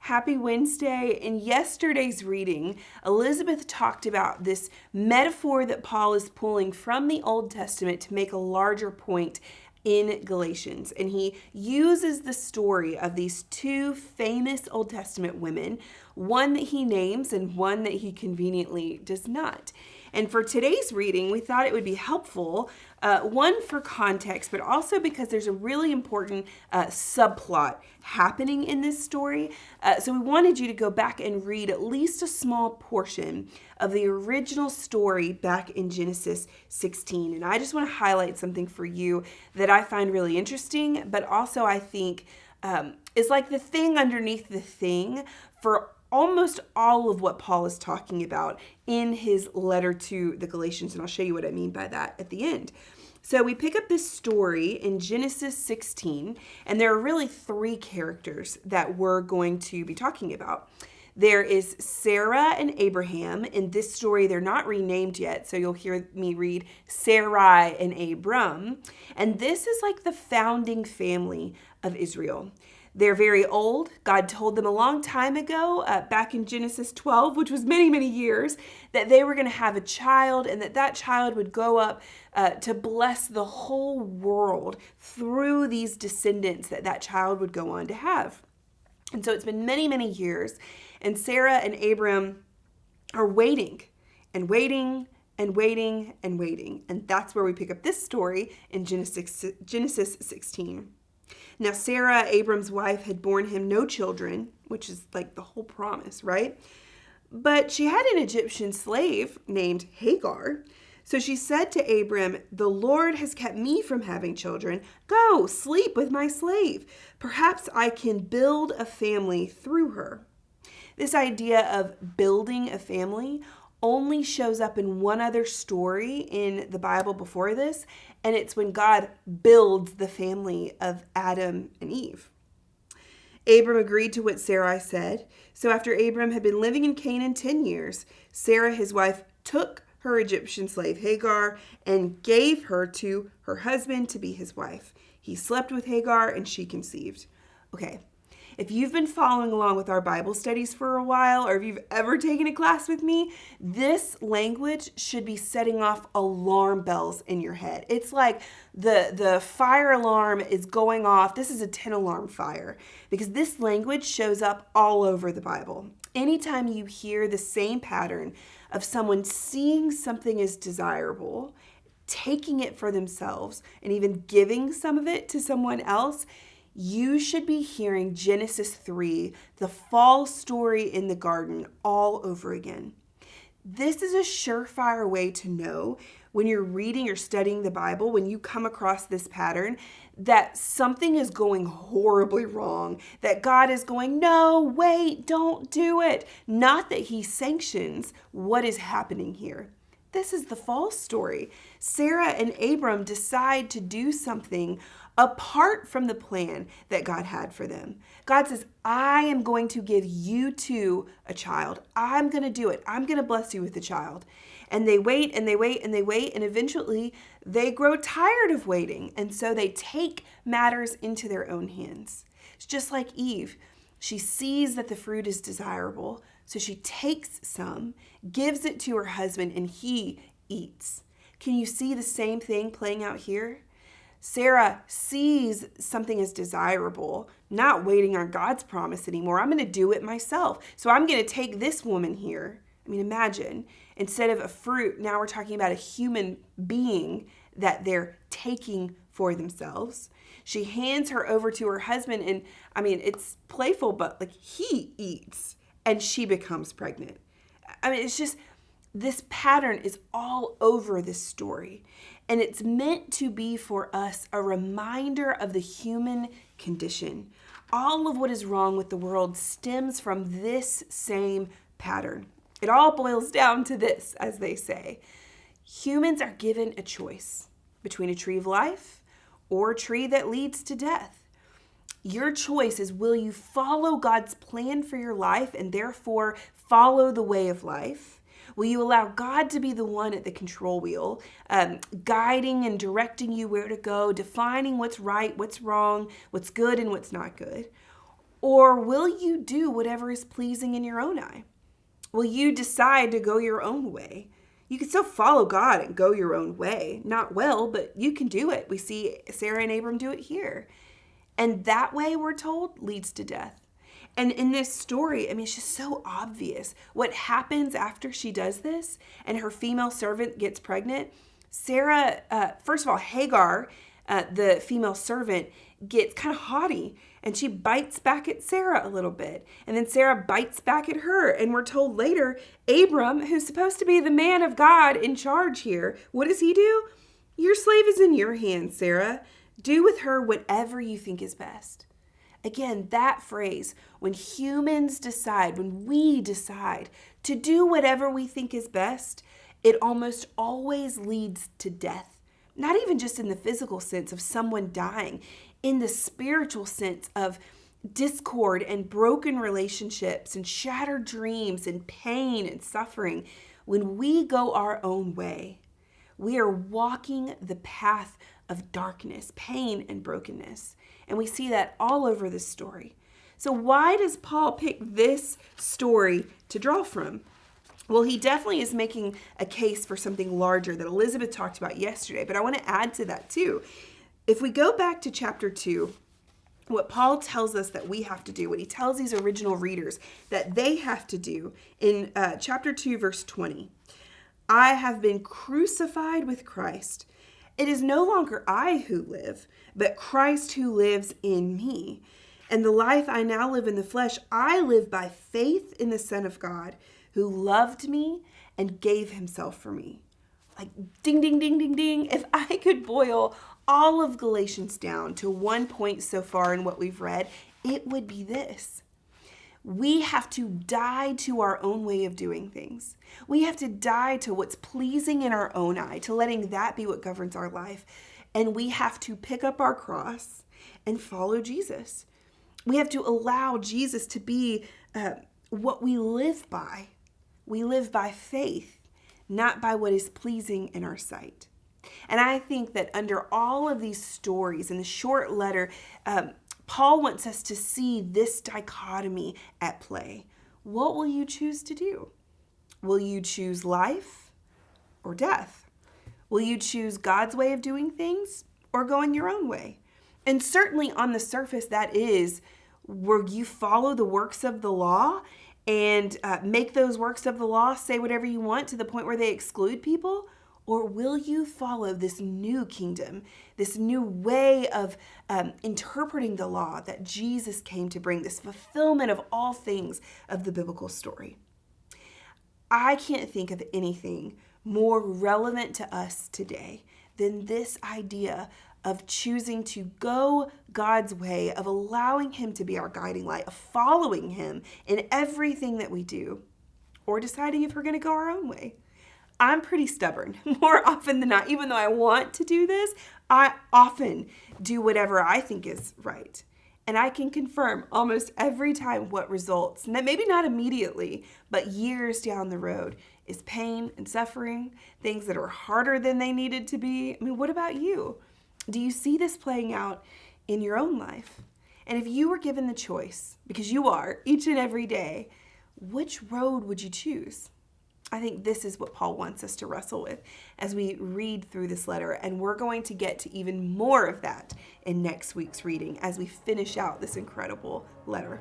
Happy Wednesday. In yesterday's reading, Elizabeth talked about this metaphor that Paul is pulling from the Old Testament to make a larger point in Galatians. And he uses the story of these two famous Old Testament women, one that he names and one that he conveniently does not. And for today's reading, we thought it would be helpful, one for context, but also because there's a really important subplot happening in this story. So we wanted you to go back and read at least a small portion of the original story back in Genesis 16. And I just want to highlight something for you that I find really interesting, but also I think is like the thing underneath the thing for almost all of what Paul is talking about in his letter to the Galatians. And I'll show you what I mean by that at the end. So we pick up this story in Genesis 16, and there are really three characters that we're going to be talking about. There is Sarah and Abraham. In this story, they're not renamed yet, so you'll hear me read Sarai and Abram. And this is like the founding family of Israel. They're very old. God told them a long time ago, back in Genesis 12, which was many, many years, that they were going to have a child and that child would go up to bless the whole world through these descendants that child would go on to have. And so it's been many, many years, and Sarah and Abram are waiting and waiting and waiting and waiting. And that's where we pick up this story in Genesis 16. Now, Sarah, Abram's wife, had borne him no children, which is like the whole promise, right? But she had an Egyptian slave named Hagar. So she said to Abram, "The Lord has kept me from having children. Go, sleep with my slave. Perhaps I can build a family through her." This idea of building a family only shows up in one other story in the Bible before this, and it's when God builds the family of Adam and Eve. Abram agreed to what Sarai said. So after Abram had been living in Canaan 10 years, Sarah, his wife, took her Egyptian slave Hagar and gave her to her husband to be his wife. He slept with Hagar and she conceived. Okay. If you've been following along with our Bible studies for a while, or if you've ever taken a class with me, this language should be setting off alarm bells in your head. It's like the fire alarm is going off. This is a 10-alarm fire because this language shows up all over the Bible. Anytime you hear the same pattern of someone seeing something as desirable, taking it for themselves, and even giving some of it to someone else, you should be hearing Genesis 3, the fall story in the garden, all over again. This is a surefire way to know when you're reading or studying the Bible, when you come across this pattern, that something is going horribly wrong, that God is going, no, wait, don't do it. Not that he sanctions what is happening here. This is the fall story. Sarah and Abram decide to do something apart from the plan that God had for them. God says, I am going to give you two a child. I'm going to do it. I'm going to bless you with a child. And they wait and they wait and they wait, and eventually they grow tired of waiting. And so they take matters into their own hands. It's just like Eve. She sees that the fruit is desirable, so she takes some, gives it to her husband, and he eats. Can you see the same thing playing out here? Sarah sees something as desirable, not waiting on God's promise anymore. I'm going to do it myself. So I'm going to take this woman here. I mean, imagine, instead of a fruit, now we're talking about a human being that they're taking for themselves. She hands her over to her husband, and I mean, it's playful, but like he eats and she becomes pregnant. I mean, it's just, this pattern is all over this story. And it's meant to be for us a reminder of the human condition. All of what is wrong with the world stems from this same pattern. It all boils down to this, as they say. Humans are given a choice between a tree of life or a tree that leads to death. Your choice is, will you follow God's plan for your life and therefore follow the way of life? Will you allow God to be the one at the control wheel, guiding and directing you where to go, defining what's right, what's wrong, what's good and what's not good? Or will you do whatever is pleasing in your own eye? Will you decide to go your own way? You can still follow God and go your own way. Not well, but you can do it. We see Sarah and Abram do it here. And that way, we're told, leads to death. And in this story, it's just so obvious what happens after she does this and her female servant gets pregnant. Sarah, first of all, Hagar, the female servant, gets kind of haughty and she bites back at Sarah a little bit. And then Sarah bites back at her. And we're told later, Abram, who's supposed to be the man of God in charge here, what does he do? Your slave is in your hands, Sarah. Do with her whatever you think is best. Again, that phrase, when humans decide, when we decide to do whatever we think is best, it almost always leads to death. Not even just in the physical sense of someone dying, in the spiritual sense of discord and broken relationships and shattered dreams and pain and suffering. When we go our own way, we are walking the path of darkness, pain, and brokenness. And we see that all over this story. So why does Paul pick this story to draw from? Well, he definitely is making a case for something larger that Elizabeth talked about yesterday, but I want to add to that too. If we go back to chapter 2, what Paul tells us that we have to do, what he tells these original readers that they have to do in chapter 2, verse 20, I have been crucified with Christ. It is no longer I who live, but Christ who lives in me. And the life I now live in the flesh, I live by faith in the Son of God, who loved me and gave himself for me. Like ding, ding, ding, ding, ding. If I could boil all of Galatians down to one point so far in what we've read, it would be this. We have to die to our own way of doing things. We have to die to what's pleasing in our own eye, to letting that be what governs our life. And we have to pick up our cross and follow Jesus. We have to allow Jesus to be what we live by. We live by faith, not by what is pleasing in our sight. And I think that under all of these stories in the short letter, Paul wants us to see this dichotomy at play. What will you choose to do? Will you choose life or death? Will you choose God's way of doing things or going your own way? And certainly on the surface, that is where you follow the works of the law and make those works of the law say whatever you want to the point where they exclude people? Or will you follow this new kingdom, this new way of interpreting the law that Jesus came to bring, this fulfillment of all things of the biblical story? I can't think of anything more relevant to us today than this idea of choosing to go God's way, of allowing him to be our guiding light, of following him in everything that we do, or deciding if we're going to go our own way. I'm pretty stubborn more often than not. Even though I want to do this, I often do whatever I think is right. And I can confirm almost every time what results, and that maybe not immediately, but years down the road, is pain and suffering, things that are harder than they needed to be. What about you? Do you see this playing out in your own life? And if you were given the choice, because you are each and every day, which road would you choose? I think this is what Paul wants us to wrestle with as we read through this letter. And we're going to get to even more of that in next week's reading as we finish out this incredible letter.